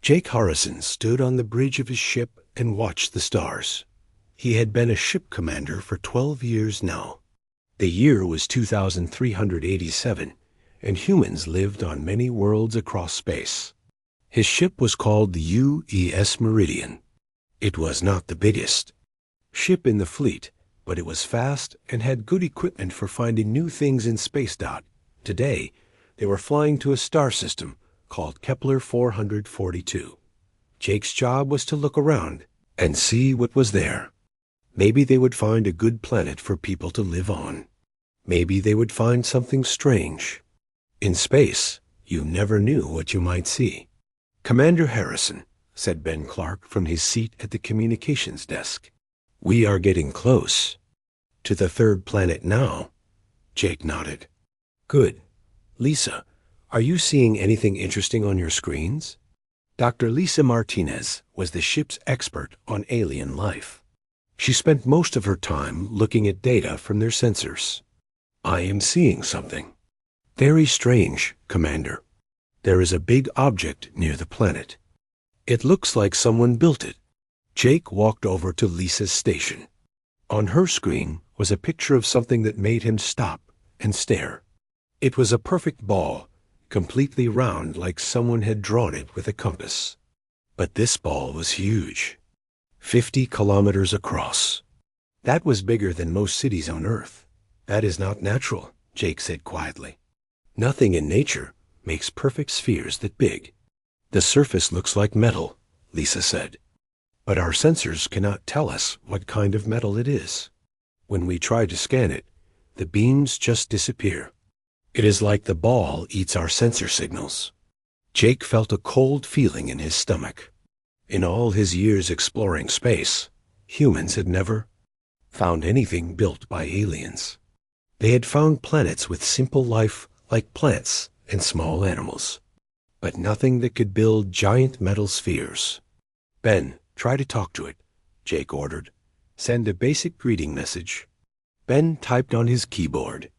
Jake Harrison stood on the bridge of his ship and watched the stars. He had been a ship commander for 12 years now. The year was 2387, and humans lived on many worlds across space. His ship was called the UES Meridian. It was not the biggest ship in the fleet, but it was fast and had good equipment for finding new things in space. Today, they were flying to a star system called Kepler 442. Jake's job was to look around and see what was there. Maybe they would find a good planet for people to live on. Maybe they would find something strange. In space, you never knew what you might see. "Commander Harrison," said Ben Clark from his seat at the communications desk, "we are getting close." "To the third planet now?" Jake nodded. "Good. Lisa, are you seeing anything interesting on your screens?" Dr. Lisa Martinez was the ship's expert on alien life. She spent most of her time looking at data from their sensors. "I am seeing something very strange, Commander. There is a big object near the planet. It looks like someone built it." Jake walked over to Lisa's station. On her screen was a picture of something that made him stop and stare. It was a perfect ball, completely round like someone had drawn it with a compass. But this ball was huge, 50 kilometers across. "That was bigger than most cities on Earth. That is not natural," Jake said quietly. "Nothing in nature makes perfect spheres that big." "The surface looks like metal," Lisa said. "But our sensors cannot tell us what kind of metal it is. When we try to scan it, the beams just disappear. It is like the ball eats our sensor signals." Jake felt a cold feeling in his stomach. In all his years exploring space, humans had never found anything built by aliens. They had found planets with simple life like plants and small animals, but nothing that could build giant metal spheres. "Ben, try to talk to it," Jake ordered. "Send a basic greeting message." Ben typed on his keyboard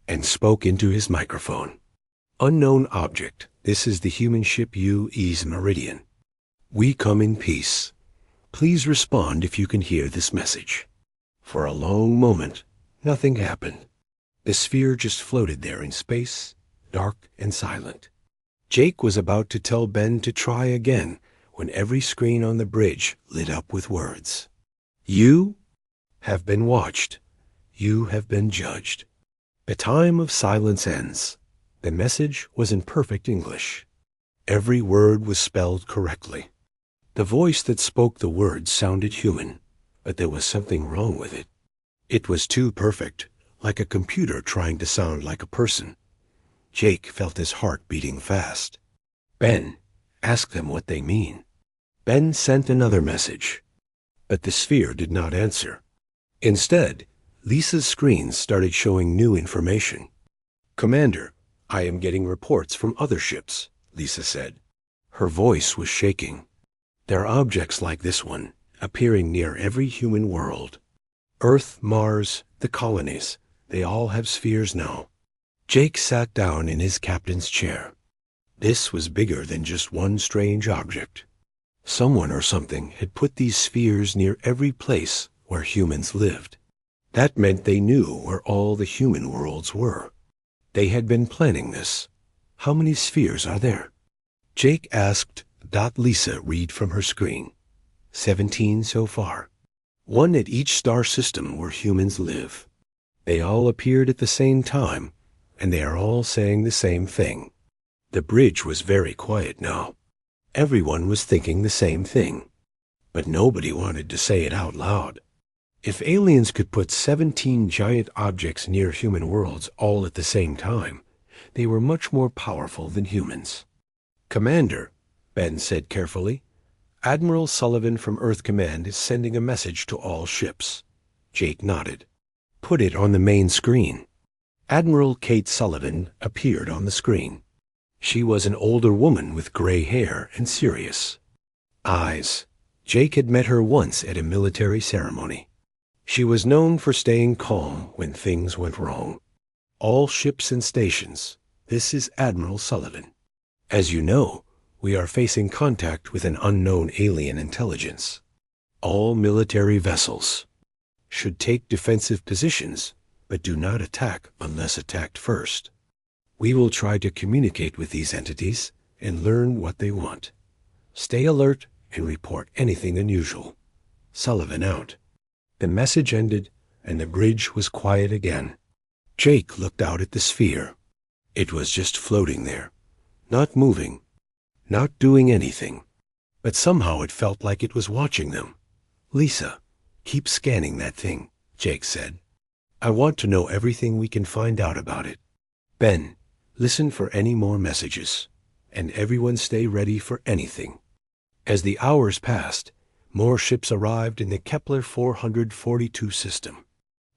and spoke into his microphone. "Unknown object. This is the human ship UES Meridian. We come in peace. Please respond if you can hear this message." For a long moment, nothing happened. The sphere just floated there in space, dark and silent. Jake was about to tell Ben to try again when every screen on the bridge lit up with words. "You have been watched. You have been judged. The time of silence ends." The message was in perfect English. Every word was spelled correctly. The voice that spoke the words sounded human, but there was something wrong with it. It was too perfect, like a computer trying to sound like a person. Jake felt his heart beating fast. "Ben, ask them what they mean." Ben sent another message, but the sphere did not answer. Instead, Lisa's screen started showing new information. "Commander, I am getting reports from other ships," Lisa said. Her voice was shaking. "There are objects like this one appearing near every human world. Earth, Mars, the colonies, they all have spheres now." Jake sat down in his captain's chair. This was bigger than just one strange object. Someone or something had put these spheres near every place where humans lived. That meant they knew where all the human worlds were. They had been planning this. "How many spheres are there?" Jake asked. Lisa read from her screen. 17 so far. One at each star system where humans live. They all appeared at the same time, and they are all saying the same thing. The bridge was very quiet now. Everyone was thinking the same thing, but nobody wanted to say it out loud. If aliens could put 17 giant objects near human worlds all at the same time, they were much more powerful than humans. "Commander," Ben said carefully, "Admiral Sullivan from Earth Command is sending a message to all ships." Jake nodded. "Put it on the main screen." Admiral Kate Sullivan appeared on the screen. She was an older woman with gray hair and serious eyes. Jake had met her once at a military ceremony. She was known for staying calm when things went wrong. "All ships and stations, this is Admiral Sullivan. As you know, We are facing contact with an unknown alien intelligence. All military vessels should take defensive positions, but do not attack unless attacked first. We will try to communicate with these entities and learn what they want. Stay alert and report anything unusual. Sullivan out." The message ended, and the bridge was quiet again. Jake looked out at the sphere. It was just floating there, not moving, not doing anything. But somehow it felt like it was watching them. "Lisa, keep scanning that thing," Jake said. "I want to know everything we can find out about it. Ben, listen for any more messages, and everyone stay ready for anything." As the hours passed, more ships arrived in the Kepler 442 system.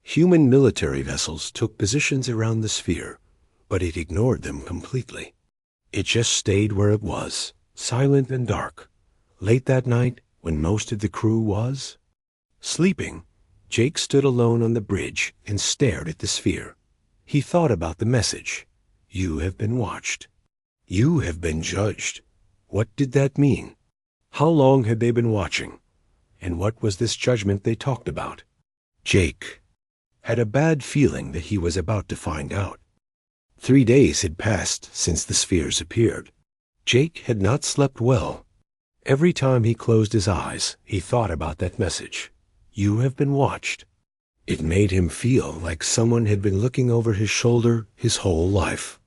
Human military vessels took positions around the sphere, but it ignored them completely. It just stayed where it was, silent and dark. Late that night, when most of the crew was sleeping, Jake stood alone on the bridge and stared at the sphere. He thought about the message. "You have been watched. You have been judged." What did that mean? How long had they been watching? And what was this judgment they talked about? Jake had a bad feeling that he was about to find out. 3 days had passed since the spheres appeared. Jake had not slept well. Every time he closed his eyes, he thought about that message. "You have been watched." It made him feel like someone had been looking over his shoulder his whole life,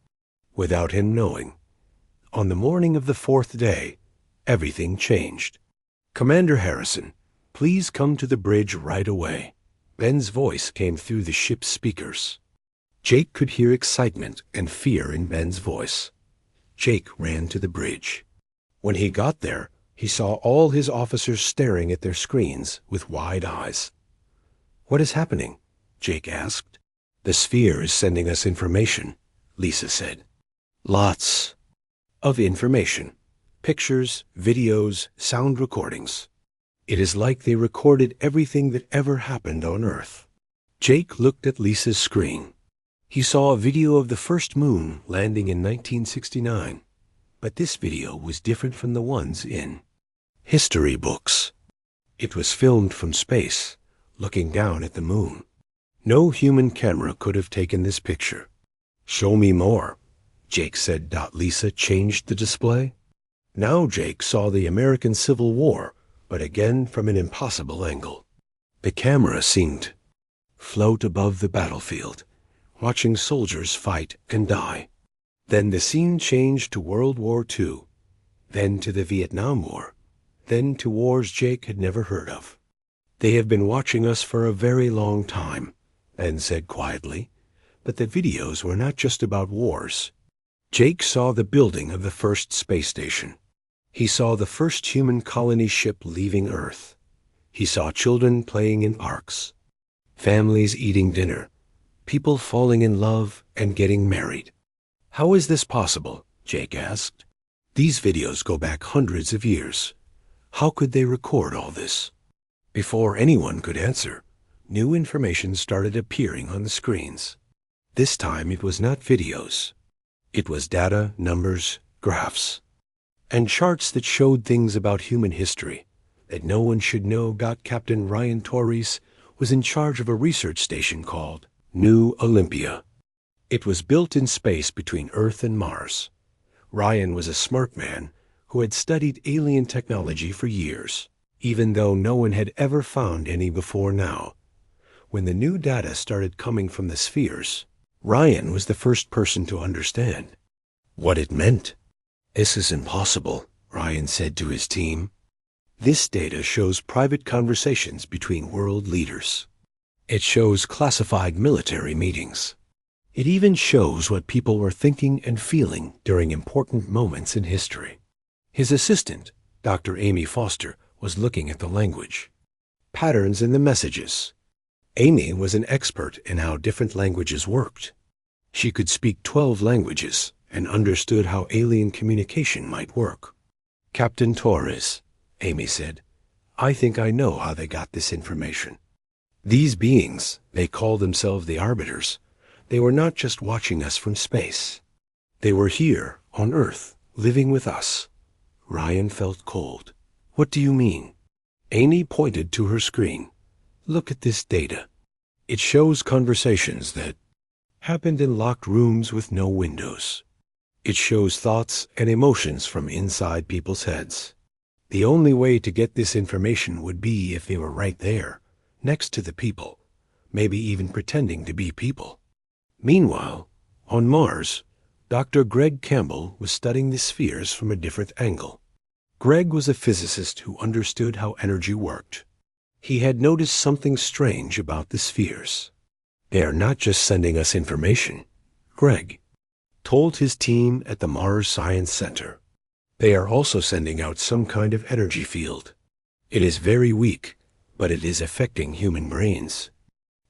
without him knowing. On the morning of the 4th day, everything changed. "Commander Harrison, please come to the bridge right away." Ben's voice came through the ship's speakers. Jake could hear excitement and fear in Ben's voice. Jake ran to the bridge. When he got there, he saw all his officers staring at their screens with wide eyes. "What is happening?" Jake asked. "The sphere is sending us information," Lisa said. "Lots of information. Pictures, videos, sound recordings. It is like they recorded everything that ever happened on Earth." Jake looked at Lisa's screen. He saw a video of the first moon landing in 1969, but this video was different from the ones in history books. It was filmed from space, looking down at the moon. No human camera could have taken this picture. "Show me more," Jake said. Lisa changed the display. Now Jake saw the American Civil War, but again from an impossible angle. The camera seemed float above the battlefield, watching soldiers fight and die. Then the scene changed to World War II, then to the Vietnam War, then to wars Jake had never heard of. "They have been watching us for a very long time," Ben said quietly, but the videos were not just about wars. Jake saw the building of the first space station. He saw the first human colony ship leaving Earth. He saw children playing in parks, families eating dinner, people falling in love and getting married. "How is this possible?" Jake asked. "These videos go back hundreds of years. How could they record all this?" Before anyone could answer, new information started appearing on the screens. This time it was not videos. It was data, numbers, graphs, and charts that showed things about human history that no one should know. Captain Ryan Torres was in charge of a research station called New Olympia. It was built in space between Earth and Mars. Ryan was a smart man who had studied alien technology for years, even though no one had ever found any before now. When the new data started coming from the spheres, Ryan was the first person to understand what it meant. "This is impossible," Ryan said to his team. "This data shows private conversations between world leaders. It shows classified military meetings. It even shows what people were thinking and feeling during important moments in history." His assistant, Dr. Amy Foster, was looking at the language. Patterns in the messages. Amy was an expert in how different languages worked. She could speak 12 languages and understood how alien communication might work. "Captain Torres," Amy said, "I think I know how they got this information. These beings, they call themselves the Arbiters, they were not just watching us from space. They were here on Earth, living with us. Ryan felt cold. What do you mean? Amy pointed to her screen. Look at this data. It shows conversations that happened in locked rooms with no windows. It shows thoughts and emotions from inside people's heads. The only way to get this information would be if they were right there, next to the people, maybe even pretending to be people. Meanwhile, on Mars, Dr. Greg Campbell was studying the spheres from a different angle. Greg was a physicist who understood how energy worked. He had noticed something strange about the spheres. They are not just sending us information, Greg told his team at the Mars Science Center. They are also sending out some kind of energy field. It is very weak, but it is affecting human brains.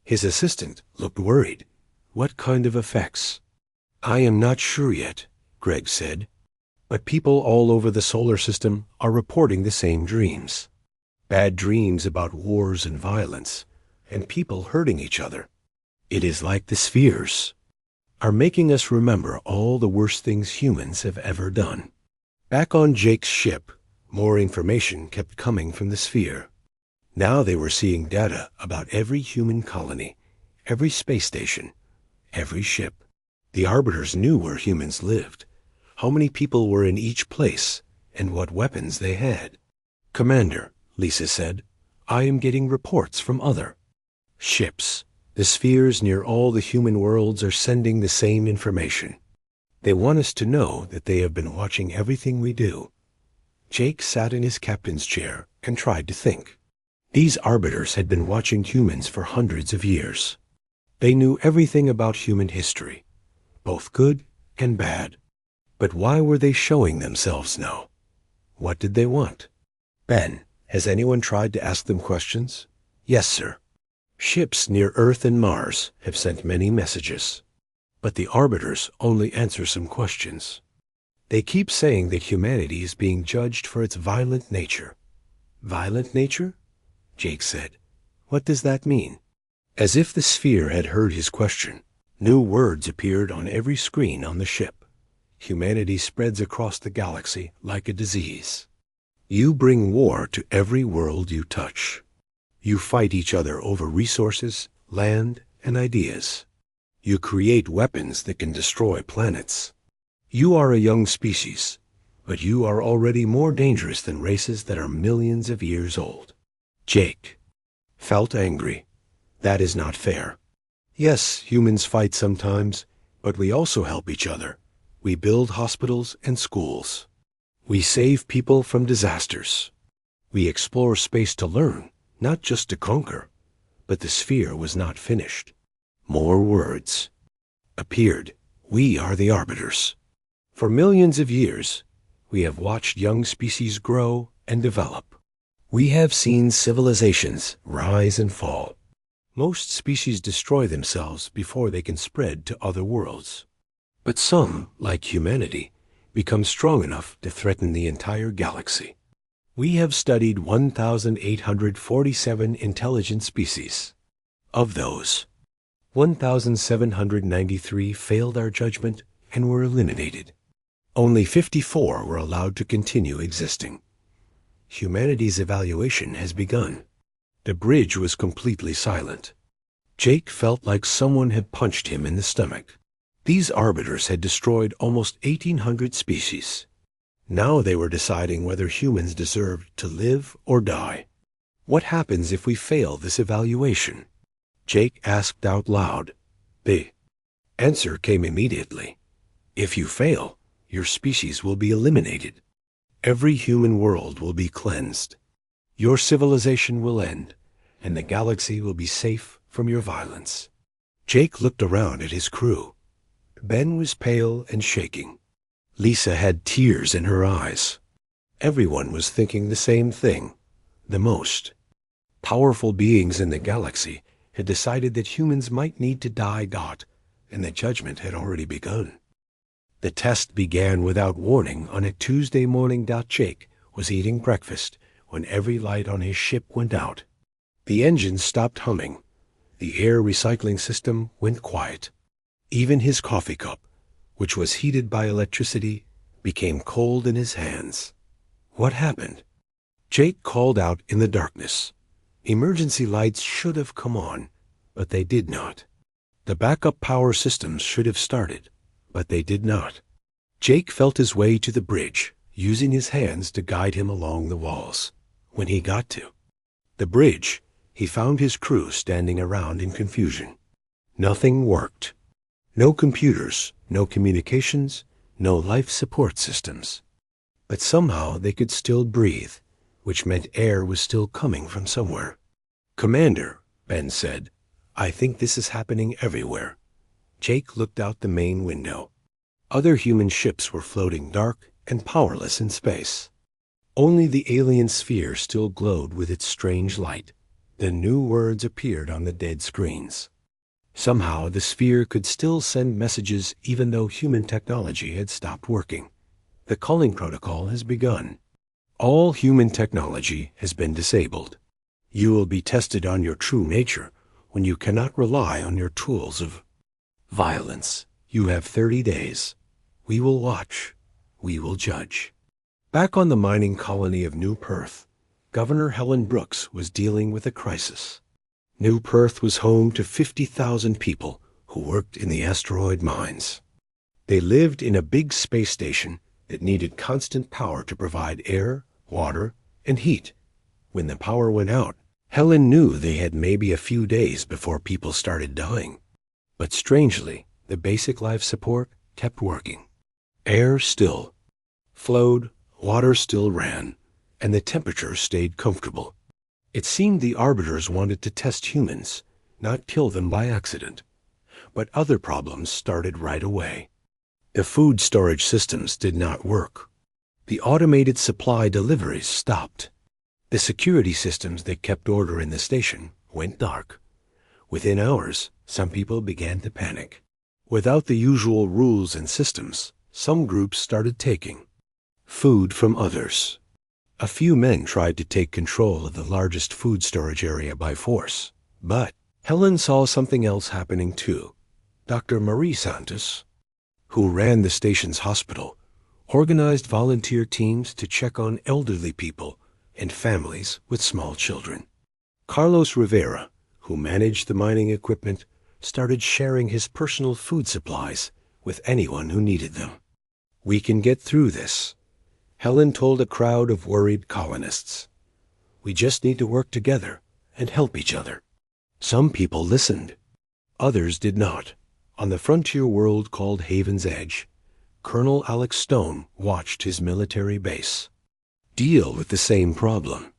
His assistant looked worried. What kind of effects? I am not sure yet, Greg said. But people all over the solar system are reporting the same dreams. Bad dreams about wars and violence, and people hurting each other. It is like the spheres are making us remember all the worst things humans have ever done. Back on Jake's ship, more information kept coming from the sphere. Now they were seeing data about every human colony, every space station, every ship. The Arbiters knew where humans lived, how many people were in each place, and what weapons they had. Commander, Lisa said, I am getting reports from other ships. The spheres near all the human worlds are sending the same information. They want us to know that they have been watching everything we do. Jake sat in his captain's chair and tried to think. These Arbiters had been watching humans for hundreds of years. They knew everything about human history, both good and bad. But why were they showing themselves now? What did they want? Ben, has anyone tried to ask them questions? Yes, sir. Ships near Earth and Mars have sent many messages. But the Arbiters only answer some questions. They keep saying that humanity is being judged for its violent nature. Violent nature? Jake said. What does that mean? As if the sphere had heard his question, new words appeared on every screen on the ship. Humanity spreads across the galaxy like a disease. You bring war to every world you touch. You fight each other over resources, land, and ideas. You create weapons that can destroy planets. You are a young species, but you are already more dangerous than races that are millions of years old. Jake felt angry. That is not fair. Yes, humans fight sometimes, but we also help each other. We build hospitals and schools. We save people from disasters. We explore space to learn, not just to conquer. But the sphere was not finished. More words appeared. We are the Arbiters. For millions of years, we have watched young species grow and develop. We have seen civilizations rise and fall. Most species destroy themselves before they can spread to other worlds. But some, like humanity, become strong enough to threaten the entire galaxy. We have studied 1,847 intelligent species. Of those, 1,793 failed our judgment and were eliminated. Only 54 were allowed to continue existing. Humanity's evaluation has begun. The bridge was completely silent. Jake felt like someone had punched him in the stomach. These Arbiters had destroyed almost 1,800 species. Now they were deciding whether humans deserved to live or die. What happens if we fail this evaluation? Jake asked out loud. The answer came immediately. If you fail, your species will be eliminated. Every human world will be cleansed. Your civilization will end, and the galaxy will be safe from your violence. Jake looked around at his crew. Ben was pale and shaking. Lisa had tears in her eyes. Everyone was thinking the same thing. The most powerful beings in the galaxy had decided that humans might need to die, and the judgment had already begun. The test began without warning on a Tuesday morning. Jake was eating breakfast when every light on his ship went out. The engines stopped humming. The air recycling system went quiet. Even his coffee cup, which was heated by electricity, became cold in his hands. What happened? Jake called out in the darkness. Emergency lights should have come on, but they did not. The backup power systems should have started, but they did not. Jake felt his way to the bridge, using his hands to guide him along the walls. When he got to the bridge, he found his crew standing around in confusion. Nothing worked. No computers, no communications, no life support systems. But somehow they could still breathe, which meant air was still coming from somewhere. "Commander," Ben said, "I think this is happening everywhere." Jake looked out the main window. Other human ships were floating dark and powerless in space. Only the alien sphere still glowed with its strange light. Then new words appeared on the dead screens. Somehow the sphere could still send messages even though human technology had stopped working. The calling protocol has begun. All human technology has been disabled. You will be tested on your true nature when you cannot rely on your tools of violence. You have 30 days. We will watch. We will judge. Back on the mining colony of New Perth, Governor Helen Brooks was dealing with a crisis. New Perth was home to 50,000 people who worked in the asteroid mines. They lived in a big space station that needed constant power to provide air, water, and heat. When the power went out, Helen knew they had maybe a few days before people started dying. But strangely, the basic life support kept working. Air still flowed, water still ran, and the temperature stayed comfortable. It seemed the arbiters wanted to test humans, not kill them by accident. But other problems started right away. The food storage systems did not work. The automated supply deliveries stopped. The security systems that kept order in the station went dark. Within hours, some people began to panic. Without the usual rules and systems, some groups started taking food from others. A few men tried to take control of the largest food storage area by force. But Helen saw something else happening too. Dr. Marie Santos, who ran the station's hospital, organized volunteer teams to check on elderly people and families with small children. Carlos Rivera, who managed the mining equipment, started sharing his personal food supplies with anyone who needed them. "We can get through this," Helen told a crowd of worried colonists. "We just need to work together and help each other." Some people listened. Others did not. On the frontier world called Haven's Edge, Colonel Alex Stone watched his military base deal with the same problem.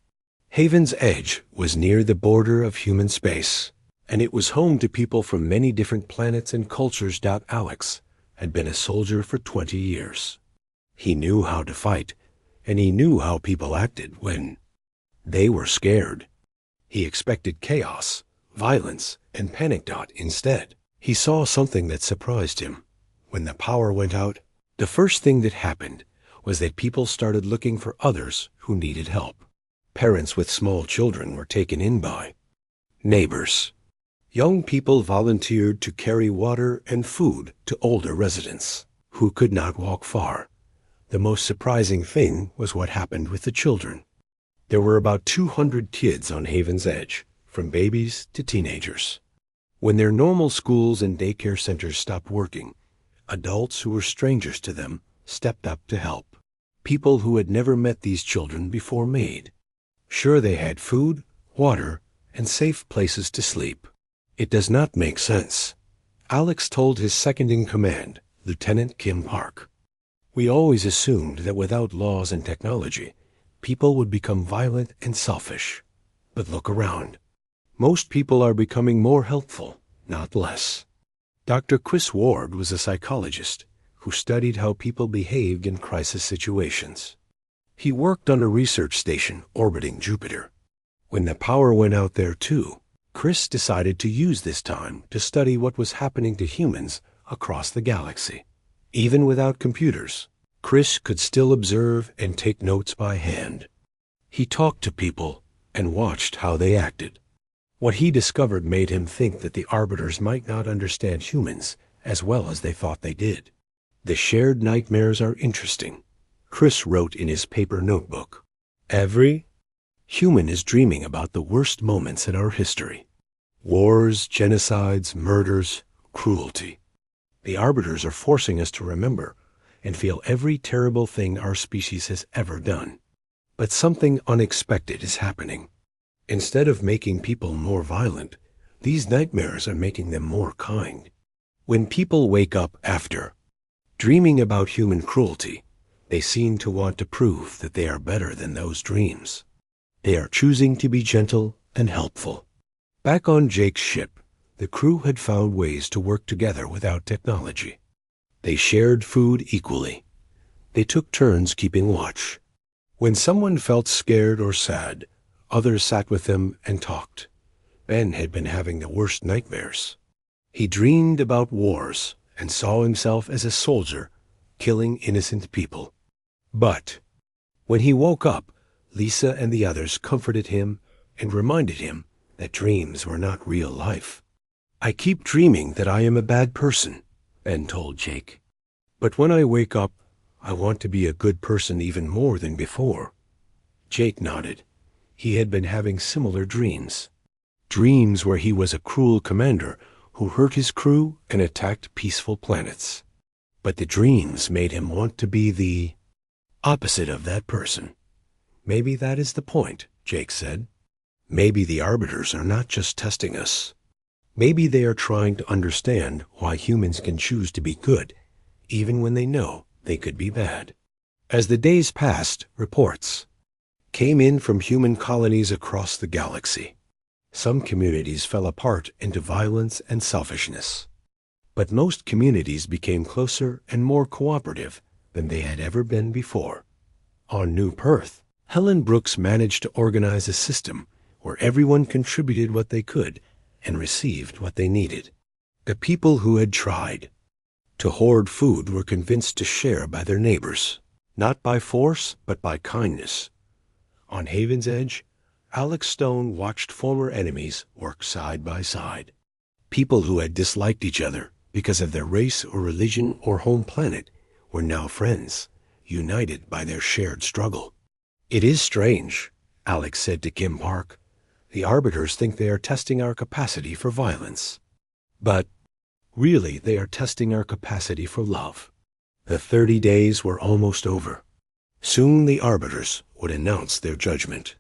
Haven's Edge was near the border of human space, and it was home to people from many different planets and cultures. Alex had been a soldier for 20 years. He knew how to fight, and he knew how people acted when they were scared. He expected chaos, violence, and panic. Instead, he saw something that surprised him. When the power went out, the first thing that happened was that people started looking for others who needed help. Parents with small children were taken in by neighbors. Young people volunteered to carry water and food to older residents who could not walk far. The most surprising thing was what happened with the children. There were about 200 kids on Haven's Edge, from babies to teenagers. When their normal schools and daycare centers stopped working, adults who were strangers to them stepped up to help. People who had never met these children before made sure they had food, water, and safe places to sleep. "It does not make sense," Alex told his second-in-command, Lieutenant Kim Park. "We always assumed that without laws and technology, people would become violent and selfish. But look around. Most people are becoming more helpful, not less." Dr. Chris Ward was a psychologist who studied how people behaved in crisis situations. He worked on a research station orbiting Jupiter. When the power went out there too, Chris decided to use this time to study what was happening to humans across the galaxy. Even without computers, Chris could still observe and take notes by hand. He talked to people and watched how they acted. What he discovered made him think that the arbiters might not understand humans as well as they thought they did. The shared nightmares are interesting. Chris wrote in his paper notebook. Every human is dreaming about the worst moments in our history. Wars, genocides, murders, cruelty. The arbiters are forcing us to remember and feel every terrible thing our species has ever done. But something unexpected is happening. Instead of making people more violent, these nightmares are making them more kind. When people wake up after dreaming about human cruelty, they seem to want to prove that they are better than those dreams. They are choosing to be gentle and helpful. Back on Jake's ship, the crew had found ways to work together without technology. They shared food equally. They took turns keeping watch. When someone felt scared or sad, others sat with them and talked. Ben had been having the worst nightmares. He dreamed about wars and saw himself as a soldier killing innocent people. But when he woke up, Lisa and the others comforted him and reminded him that dreams were not real life. I keep dreaming that I am a bad person, Ben told Jake. But when I wake up, I want to be a good person even more than before. Jake nodded. He had been having similar dreams. Dreams where he was a cruel commander who hurt his crew and attacked peaceful planets. But the dreams made him want to be the opposite of that person. Maybe that is the point, Jake said. Maybe the arbiters are not just testing us. Maybe they are trying to understand why humans can choose to be good, even when they know they could be bad. As the days passed, reports came in from human colonies across the galaxy. Some communities fell apart into violence and selfishness. But most communities became closer and more cooperative than they had ever been before. On New Perth, Helen Brooks managed to organize a system where everyone contributed what they could and received what they needed. The people who had tried to hoard food were convinced to share by their neighbors, not by force, but by kindness. On Haven's Edge, Alex Stone watched former enemies work side by side. People who had disliked each other because of their race or religion or home planet were now friends, united by their shared struggle. It is strange, Alex said to Kim Park. The arbiters think they are testing our capacity for violence. But really, they are testing our capacity for love. The 30 days were almost over. Soon the arbiters would announce their judgment.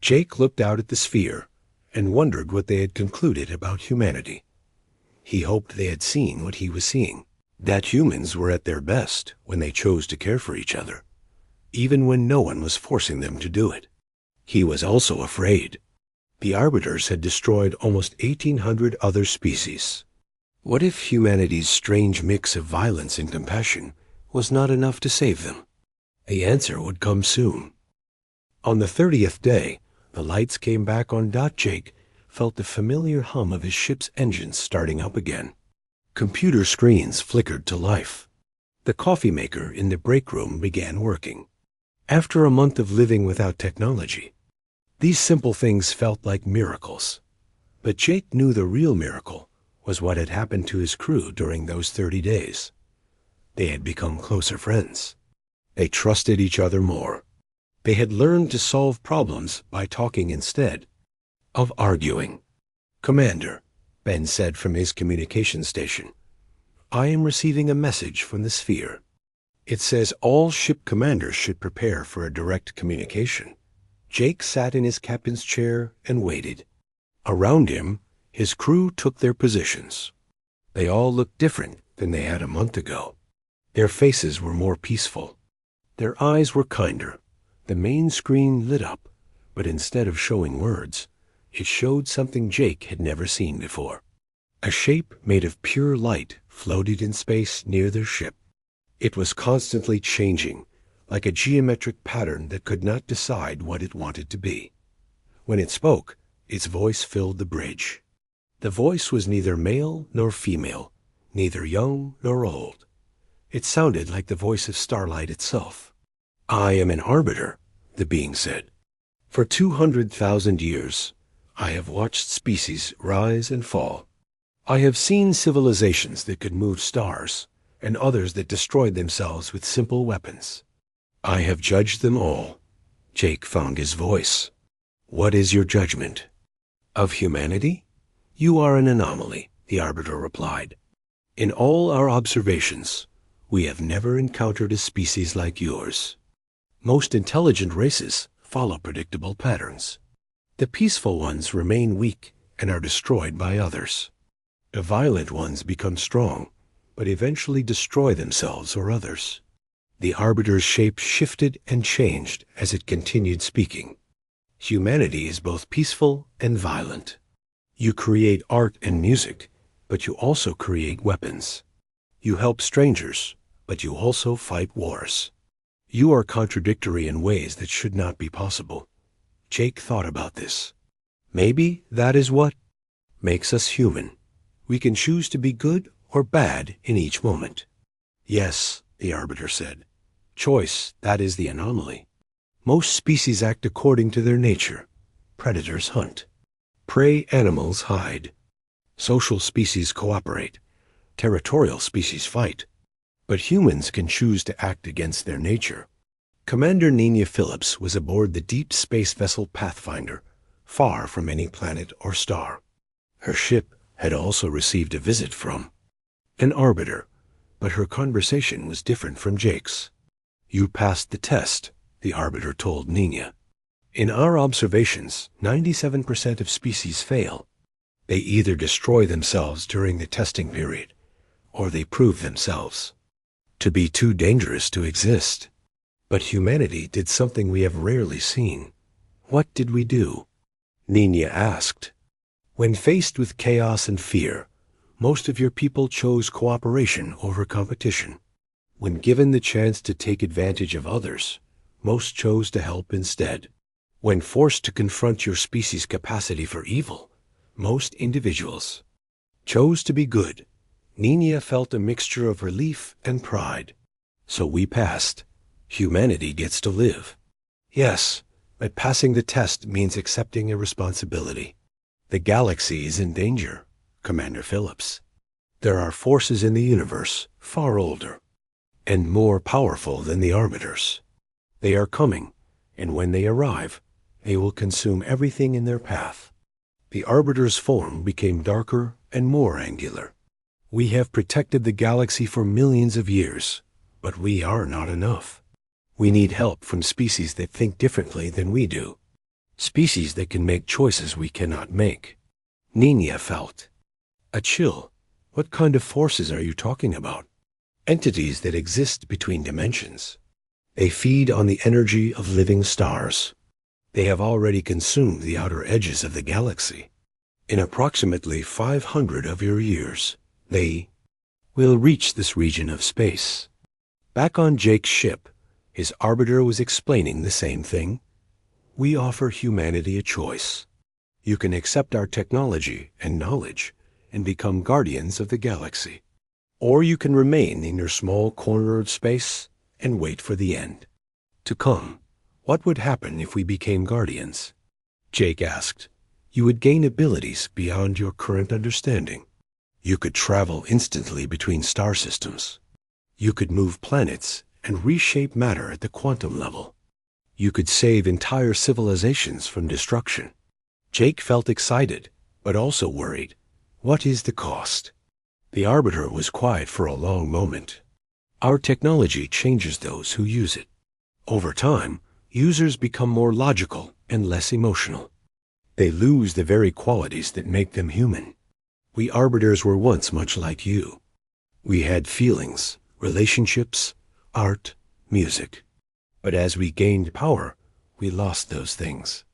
Jake looked out at the sphere and wondered what they had concluded about humanity. He hoped they had seen what he was seeing, that humans were at their best when they chose to care for each other, even when no one was forcing them to do it. He was also afraid. The arbiters had destroyed almost 1,800 other species. What if humanity's strange mix of violence and compassion was not enough to save them? The answer would come soon. On the 30th day, the lights came back on. Jake felt the familiar hum of his ship's engines starting up again. Computer screens flickered to life. The coffee maker in the break room began working. After a month of living without technology, these simple things felt like miracles. But Jake knew the real miracle was what had happened to his crew during those 30 days. They had become closer friends. They trusted each other more. They had learned to solve problems by talking instead of arguing. "Commander," Ben said from his communication station, "I am receiving a message from the sphere. It says all ship commanders should prepare for a direct communication." Jake sat in his captain's chair and waited. Around him, his crew took their positions. They all looked different than they had a month ago. Their faces were more peaceful. Their eyes were kinder. The main screen lit up, but instead of showing words, it showed something Jake had never seen before. A shape made of pure light floated in space near their ship. It was constantly changing, like a geometric pattern that could not decide what it wanted to be. When it spoke, its voice filled the bridge. The voice was neither male nor female, neither young nor old. It sounded like the voice of starlight itself. "I am an arbiter," the being said. "For 200,000 years, I have watched species rise and fall. I have seen civilizations that could move stars, and others that destroyed themselves with simple weapons. I have judged them all. Jake found his voice. What is your judgment? Of humanity? You are an anomaly, the Arbiter replied. In all our observations, we have never encountered a species like yours. Most intelligent races follow predictable patterns. The peaceful ones remain weak and are destroyed by others. The violent ones become strong, but eventually destroy themselves or others. The Arbiter's shape shifted and changed as it continued speaking. Humanity is both peaceful and violent. You create art and music, but you also create weapons. You help strangers, but you also fight wars. You are contradictory in ways that should not be possible. Jake thought about this. Maybe that is what makes us human. We can choose to be good or bad in each moment. Yes, the Arbiter said. Choice, that is the anomaly. Most species act according to their nature. Predators hunt. Prey animals hide. Social species cooperate. Territorial species fight. But humans can choose to act against their nature. Commander Nina Phillips was aboard the deep space vessel Pathfinder, far from any planet or star. Her ship had also received a visit from an Arbiter, but her conversation was different from Jake's. You passed the test, the Arbiter told Nina. In our observations, 97% of species fail. They either destroy themselves during the testing period, or they prove themselves to be too dangerous to exist. But humanity did something we have rarely seen. What did we do? Nina asked. When faced with chaos and fear, most of your people chose cooperation over competition. When given the chance to take advantage of others, most chose to help instead. When forced to confront your species' capacity for evil, most individuals chose to be good. Nina felt a mixture of relief and pride. So we passed. Humanity gets to live. Yes, but passing the test means accepting a responsibility. The galaxy is in danger, Commander Phillips. There are forces in the universe far older and more powerful than the Arbiters. They are coming, and when they arrive, they will consume everything in their path. The Arbiter's form became darker and more angular. We have protected the galaxy for millions of years, but we are not enough. We need help from species that think differently than we do. Species that can make choices we cannot make. Nina felt a chill. What kind of forces are you talking about? Entities that exist between dimensions. They feed on the energy of living stars. They have already consumed the outer edges of the galaxy. In approximately 500 of your years, they will reach this region of space. Back on Jake's ship, his Arbiter was explaining the same thing. We offer humanity a choice. You can accept our technology and knowledge and become guardians of the galaxy. Or you can remain in your small corner of space and wait for the end to come. What would happen if we became guardians? Jake asked. You would gain abilities beyond your current understanding. You could travel instantly between star systems. You could move planets and reshape matter at the quantum level. You could save entire civilizations from destruction. Jake felt excited, but also worried. What is the cost? The Arbiter was quiet for a long moment. Our technology changes those who use it. Over time, users become more logical and less emotional. They lose the very qualities that make them human. We Arbiters were once much like you. We had feelings, relationships, art, music. But as we gained power, we lost those things.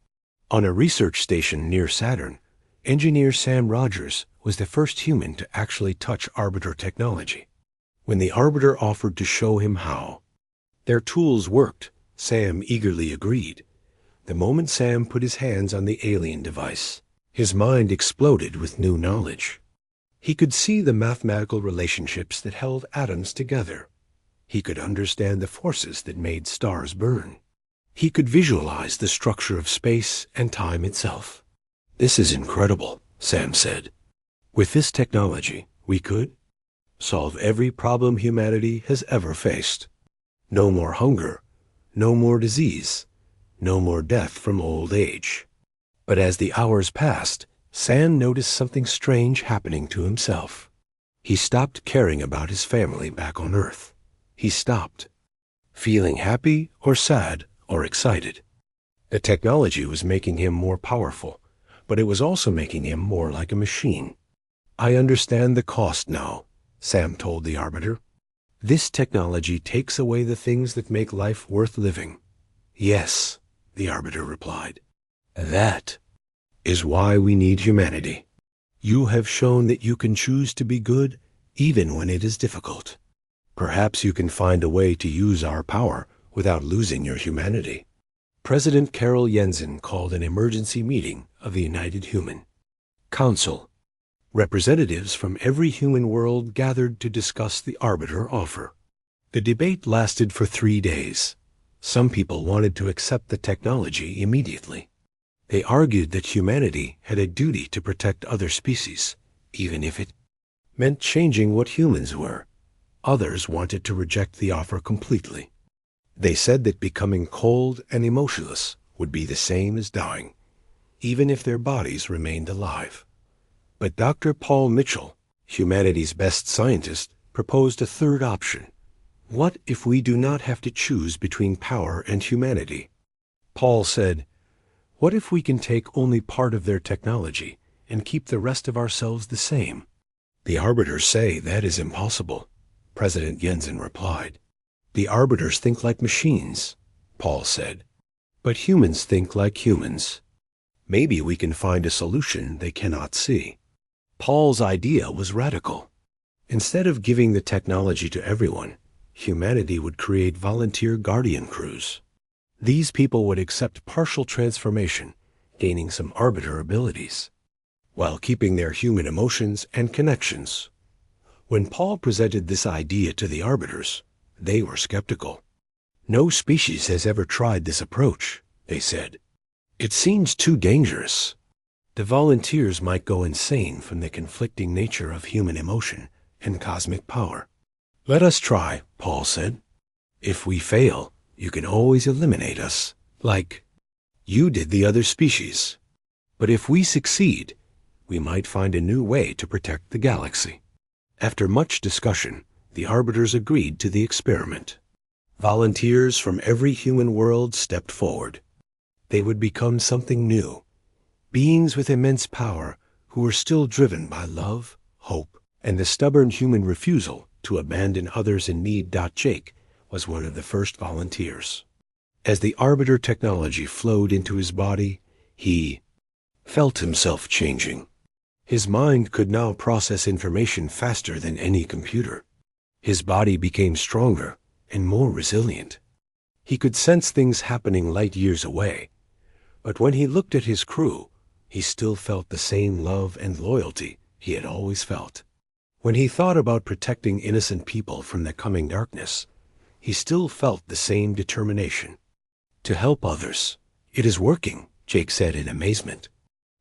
On a research station near Saturn, engineer Sam Rogers was the first human to actually touch Arbiter technology. When the Arbiter offered to show him how their tools worked, Sam eagerly agreed. The moment Sam put his hands on the alien device, his mind exploded with new knowledge. He could see the mathematical relationships that held atoms together. He could understand the forces that made stars burn. He could visualize the structure of space and time itself. This is incredible, Sam said. With this technology, we could solve every problem humanity has ever faced. No more hunger, No more disease. No more death from old age. But as the hours passed, Sam noticed something strange happening to himself. He stopped caring about his family back on Earth. He stopped feeling happy or sad or excited. The technology was making him more powerful, but it was also making him more like a machine. I understand the cost now, Sam told the Arbiter. This technology takes away the things that make life worth living. Yes, the Arbiter replied. That is why we need humanity. You have shown that you can choose to be good even when it is difficult. Perhaps you can find a way to use our power without losing your humanity. President Carol Jensen called an emergency meeting of the United Human Council. Representatives from every human world gathered to discuss the Arbiter offer. The debate lasted for 3 days. Some people wanted to accept the technology immediately. They argued that humanity had a duty to protect other species, even if it meant changing what humans were. Others wanted to reject the offer completely. They said that becoming cold and emotionless would be the same as dying, even if their bodies remained alive. But Dr. Paul Mitchell, humanity's best scientist, proposed a third option. What if we do not have to choose between power and humanity? Paul said, what if we can take only part of their technology and keep the rest of ourselves the same? The Arbiters say that is impossible, President Jensen replied. The Arbiters think like machines, Paul said. But humans think like humans. Maybe we can find a solution they cannot see. Paul's idea was radical. Instead of giving the technology to everyone, humanity would create volunteer guardian crews. These people would accept partial transformation, gaining some Arbiter abilities, while keeping their human emotions and connections. When Paul presented this idea to the Arbiters, they were skeptical. No species has ever tried this approach, they said. It seems too dangerous. The volunteers might go insane from the conflicting nature of human emotion and cosmic power. Let us try, Paul said. If we fail, you can always eliminate us, like you did the other species. But if we succeed, we might find a new way to protect the galaxy. After much discussion, the Arbiters agreed to the experiment. Volunteers from every human world stepped forward. They would become something new, beings with immense power who were still driven by love, hope, and the stubborn human refusal to abandon others in need. Jake was one of the first volunteers. As the Arbiter technology flowed into his body, he felt himself changing. His mind could now process information faster than any computer. His body became stronger and more resilient. He could sense things happening light years away, but when he looked at his crew, he still felt the same love and loyalty he had always felt. When he thought about protecting innocent people from the coming darkness, he still felt the same determination to help others. It is working, Jake said in amazement.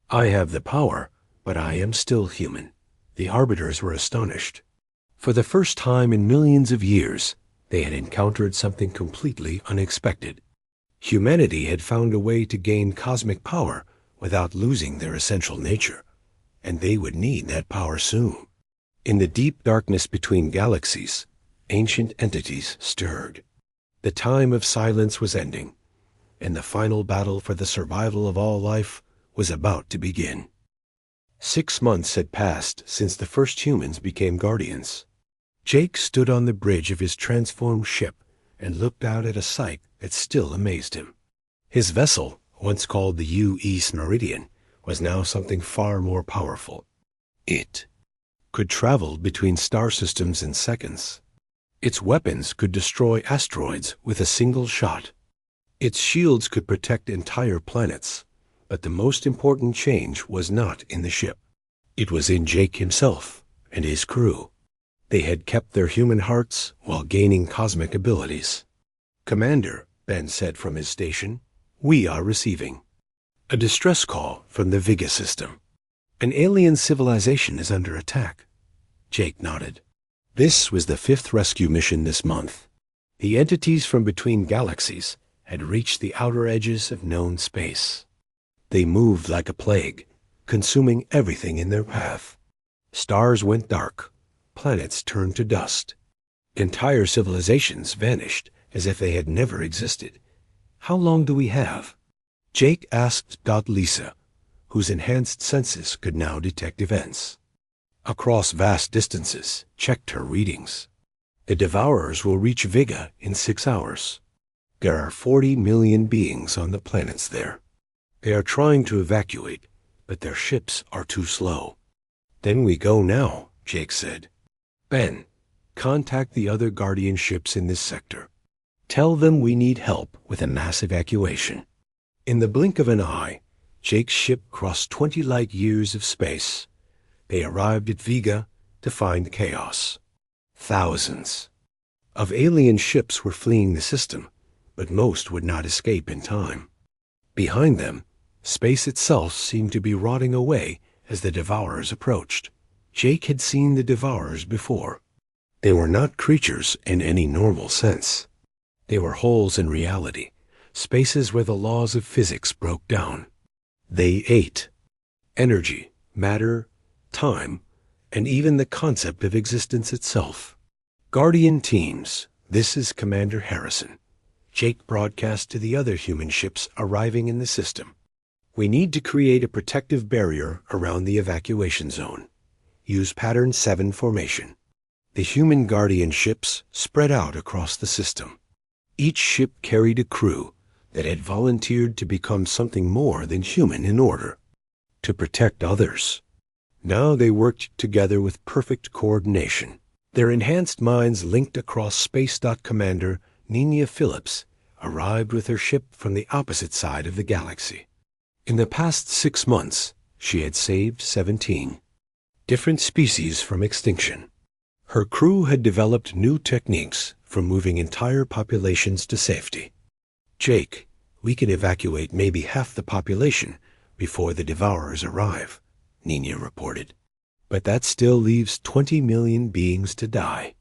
I have the power, but I am still human. The Arbiters were astonished. For the first time in millions of years, they had encountered something completely unexpected. Humanity had found a way to gain cosmic power without losing their essential nature, and they would need that power soon. In the deep darkness between galaxies, ancient entities stirred. The time of silence was ending, and the final battle for the survival of all life was about to begin. 6 months had passed since the first humans became guardians. Jake stood on the bridge of his transformed ship and looked out at a sight that still amazed him. His vessel, once called the U-East Meridian, was now something far more powerful. It could travel between star systems in seconds. Its weapons could destroy asteroids with a single shot. Its shields could protect entire planets. But the most important change was not in the ship. It was in Jake himself and his crew. They had kept their human hearts while gaining cosmic abilities. Commander, Ben said from his station, we are receiving a distress call from the Vega system. An alien civilization is under attack. Jake nodded. This was the 5th rescue mission this month. The entities from between galaxies had reached the outer edges of known space. They moved like a plague, consuming everything in their path. Stars went dark, planets turned to dust. Entire civilizations vanished as if they had never existed. How long do we have? Jake asked Lisa, whose enhanced senses could now detect events. Across vast distances, checked her readings. The Devourers will reach Vega in 6 hours. There are 40 million beings on the planets there. They are trying to evacuate, but their ships are too slow. Then we go now, Jake said. Ben, contact the other Guardian ships in this sector. Tell them we need help with a mass evacuation. In the blink of an eye, Jake's ship crossed 20 light years of space. They arrived at Vega to find chaos. Thousands of alien ships were fleeing the system, but most would not escape in time. Behind them, space itself seemed to be rotting away as the Devourers approached. Jake had seen the Devourers before. They were not creatures in any normal sense. They were holes in reality, spaces where the laws of physics broke down. They ate energy, matter, time, and even the concept of existence itself. Guardian teams, this is Commander Harrison. Jake broadcast to the other human ships arriving in the system. We need to create a protective barrier around the evacuation zone. Use pattern 7 formation. The human Guardian ships spread out across the system. Each ship carried a crew that had volunteered to become something more than human in order to protect others. Now they worked together with perfect coordination. Their enhanced minds linked across space. Commander Nina Phillips arrived with her ship from the opposite side of the galaxy. In the past 6 months, she had saved 17 different species from extinction. Her crew had developed new techniques for moving entire populations to safety. Jake, we can evacuate maybe half the population before the Devourers arrive, Nina reported. But that still leaves 20 million beings to die.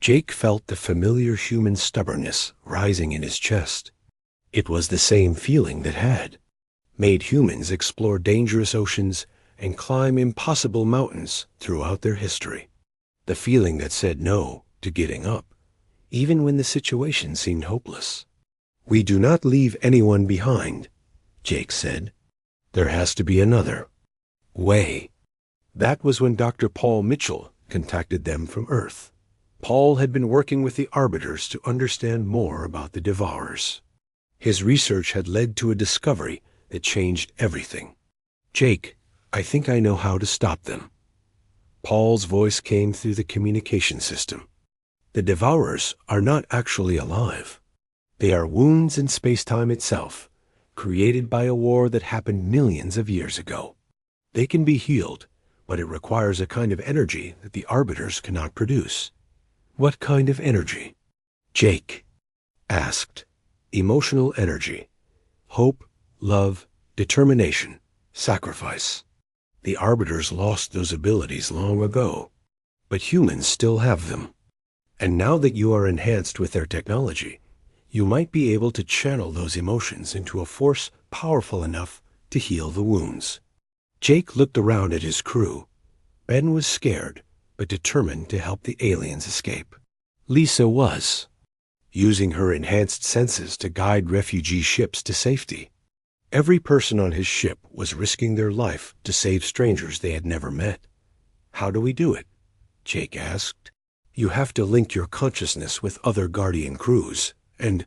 Jake felt the familiar human stubbornness rising in his chest. It was the same feeling that had made humans explore dangerous oceans and climb impossible mountains throughout their history. The feeling that said no to getting up, even when the situation seemed hopeless. We do not leave anyone behind, Jake said. There has to be another way. That was when Dr. Paul Mitchell contacted them from Earth. Paul had been working with the Arbiters to understand more about the Devourers. His research had led to a discovery that changed everything. Jake, I think I know how to stop them. Paul's voice came through the communication system. The Devourers are not actually alive. They are wounds in space-time itself, created by a war that happened millions of years ago. They can be healed, but it requires a kind of energy that the Arbiters cannot produce. What kind of energy? Jake asked. Emotional energy. Hope, love, determination, sacrifice. The Arbiters lost those abilities long ago, but humans still have them. And now that you are enhanced with their technology, you might be able to channel those emotions into a force powerful enough to heal the wounds. Jake looked around at his crew. Ben was scared, but determined to help the aliens escape. Lisa was, using her enhanced senses to guide refugee ships to safety. Every person on his ship was risking their life to save strangers they had never met. How do we do it? Jake asked. You have to link your consciousness with other Guardian crews and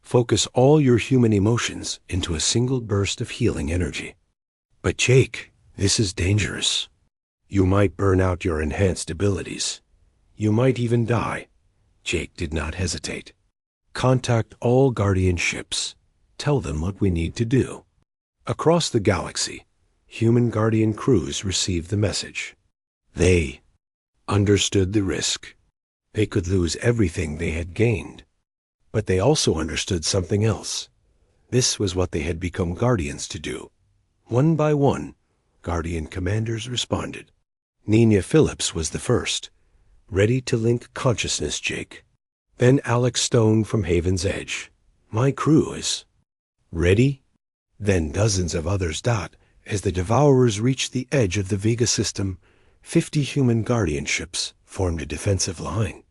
focus all your human emotions into a single burst of healing energy. But Jake, this is dangerous. You might burn out your enhanced abilities. You might even die. Jake did not hesitate. Contact all Guardian ships. Tell them what we need to do. Across the galaxy, human Guardian crews received the message. They understood the risk. They could lose everything they had gained. But they also understood something else. This was what they had become Guardians to do. One by one, Guardian commanders responded. Nina Phillips was the first, ready to link consciousness. Jake. Then Alex Stone from Haven's Edge. My crew is ready. Then dozens of others dot. As the Devourers reached the edge of the Vega system, 50 human guardian ships formed a defensive line.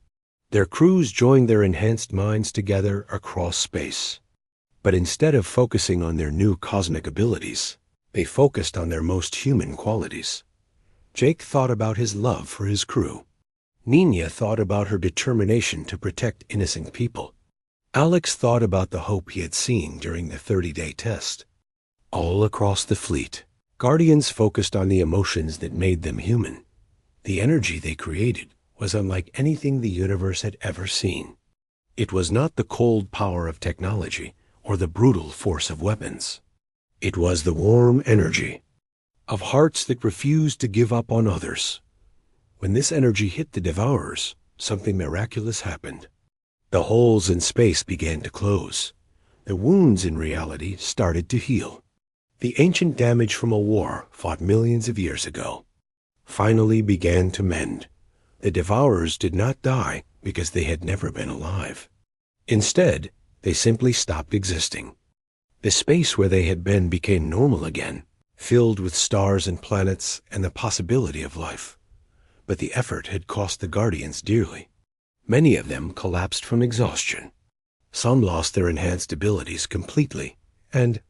Their crews joined their enhanced minds together across space. But instead of focusing on their new cosmic abilities, they focused on their most human qualities. Jake thought about his love for his crew. Nina thought about her determination to protect innocent people. Alex thought about the hope he had seen during the 30-day test. All across the fleet, Guardians focused on the emotions that made them human. The energy they created was unlike anything the universe had ever seen. It was not the cold power of technology or the brutal force of weapons. It was the warm energy of hearts that refused to give up on others. When this energy hit the Devourers, something miraculous happened. The holes in space began to close. The wounds in reality started to heal. The ancient damage from a war fought millions of years ago finally began to mend. The Devourers did not die because they had never been alive. Instead, they simply stopped existing. The space where they had been became normal again, filled with stars and planets and the possibility of life. But the effort had cost the Guardians dearly. Many of them collapsed from exhaustion. Some lost their enhanced abilities completely and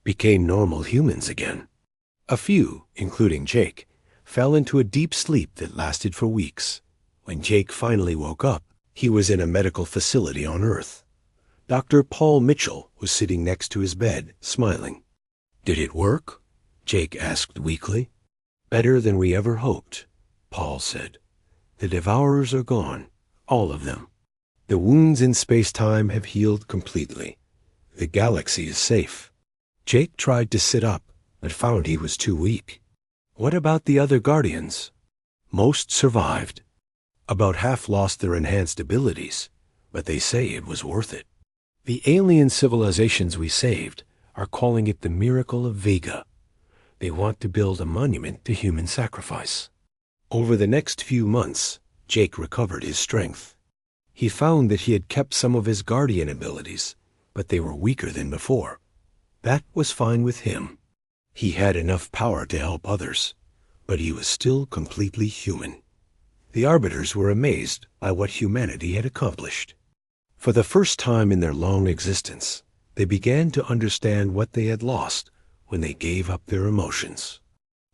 became normal humans again. A few, including Jake, fell into a deep sleep that lasted for weeks. When Jake finally woke up, he was in a medical facility on Earth. Dr. Paul Mitchell was sitting next to his bed, smiling. "Did it work?" Jake asked weakly. "Better than we ever hoped," Paul said. "The Devourers are gone, all of them. The wounds in space-time have healed completely. The galaxy is safe." Jake tried to sit up, but found he was too weak. "What about the other Guardians?" "Most survived. About half lost their enhanced abilities, but they say it was worth it. The alien civilizations we saved are calling it the miracle of Vega. They want to build a monument to human sacrifice." Over the next few months, Jake recovered his strength. He found that he had kept some of his guardian abilities, but they were weaker than before. That was fine with him. He had enough power to help others, but he was still completely human. The Arbiters were amazed by what humanity had accomplished. For the first time in their long existence, they began to understand what they had lost when they gave up their emotions.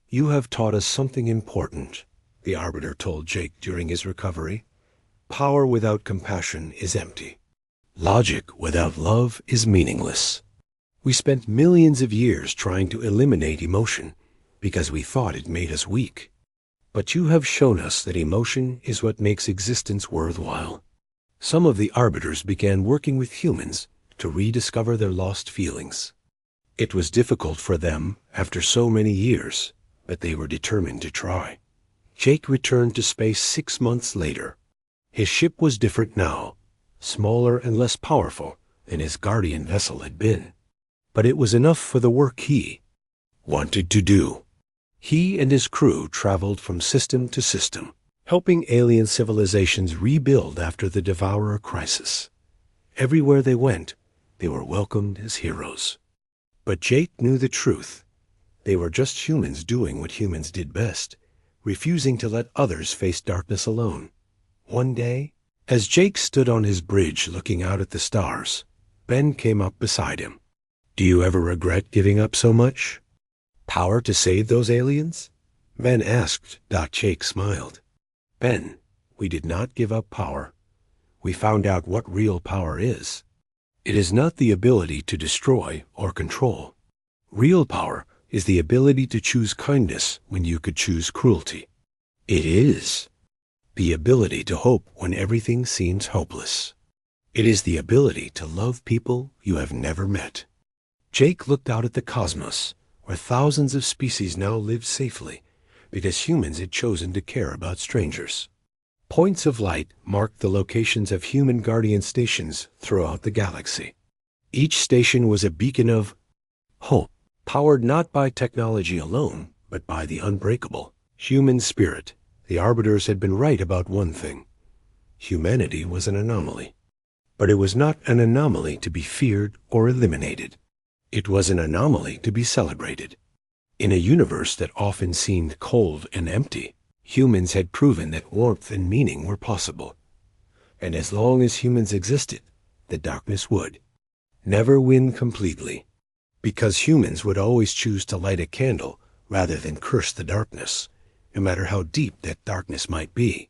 "You have taught us something important," the Arbiter told Jake during his recovery. "Power without compassion is empty. Logic without love is meaningless. We spent millions of years trying to eliminate emotion because we thought it made us weak. But you have shown us that emotion is what makes existence worthwhile." Some of the Arbiters began working with humans to rediscover their lost feelings. It was difficult for them after so many years, but they were determined to try. Jake returned to space 6 months later. His ship was different now, smaller and less powerful than his guardian vessel had been. But it was enough for the work he wanted to do. He and his crew traveled from system to system, helping alien civilizations rebuild after the Devourer crisis. Everywhere they went, they were welcomed as heroes. But Jake knew the truth. They were just humans doing what humans did best, refusing to let others face darkness alone. One day, as Jake stood on his bridge looking out at the stars, Ben came up beside him. "Do you ever regret giving up so much? Power to save those aliens?" Ben asked. Jake smiled. "Ben, we did not give up power. We found out what real power is. It is not the ability to destroy or control. Real power is the ability to choose kindness when you could choose cruelty. It is the ability to hope when everything seems hopeless. It is the ability to love people you have never met." Jake looked out at the cosmos, where thousands of species now lived safely because humans had chosen to care about strangers. Points of light marked the locations of human guardian stations throughout the galaxy. Each station was a beacon of hope, powered not by technology alone, but by the unbreakable human spirit. The Arbiters had been right about one thing: humanity was an anomaly. But it was not an anomaly to be feared or eliminated. It was an anomaly to be celebrated. In a universe that often seemed cold and empty, humans had proven that warmth and meaning were possible. And as long as humans existed, the darkness would never win completely, because humans would always choose to light a candle rather than curse the darkness, no matter how deep that darkness might be.